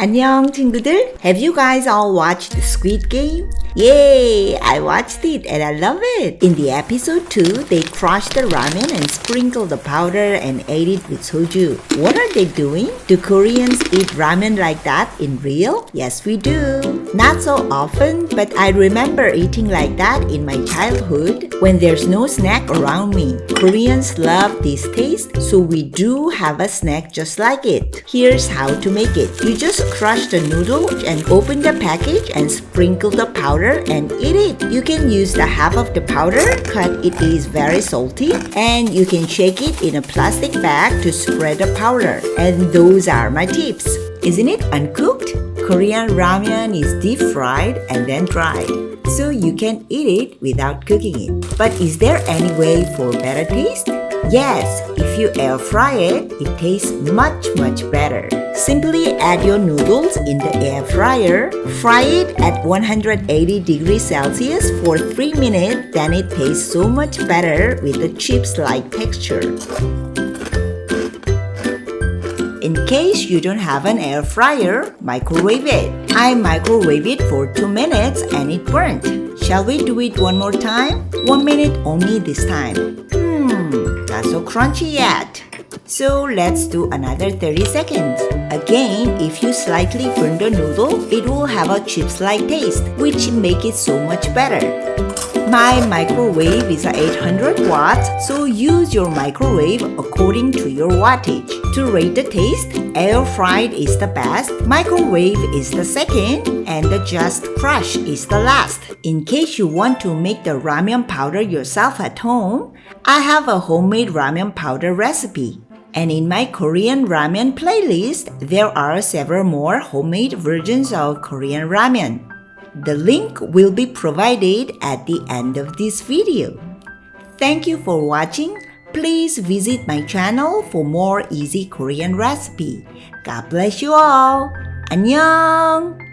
안녕 친구들. Have you guys all watched Squid Game? Yay! I watched it and I love it. In the episode 2, they crushed the ramen and sprinkled the powder and ate it with soju. What are they doing? Do Koreans eat ramen like that in real? Yes, we do. Not so often, but I remember eating like that in my childhood when there's no snack around me. Koreans love this taste, so we do have a snack just like it. Here's how to make it. You just crush the noodle and open the package and sprinkle the powder and eat it. You can use the half of the powder, cut it is very salty, and you can shake it in a plastic bag to spread the powder. And those are my tips. Isn't it uncooked? Korean ramen is deep fried and then dried, so you can eat it without cooking it. But is there any way for better taste? Yes, if you air fry it, it tastes much better. Simply add your noodles in the air fryer, fry it at 180 degrees Celsius for 3 minutes, then it tastes so much better with the chips-like texture. In case you don't have an air fryer, microwave it. I microwave it for 2 minutes and it burnt. Shall we do it one more time? 1 minute only this time. Not so crunchy yet. So let's do another 30 seconds. Again, if you slightly burn the noodle, it will have a chips-like taste, which make it so much better. My microwave is 800 watts, so use your microwave according to your wattage. To rate the taste, air fried is the best, microwave is the second, and the just crush is the last. In case you want to make the ramen powder yourself at home, I have a homemade ramen powder recipe. And in my Korean ramen playlist, there are several more homemade versions of Korean ramen. The link will be provided at the end of this video. Thank you for watching. Please visit my channel for more easy Korean recipe. God bless you all. 안녕!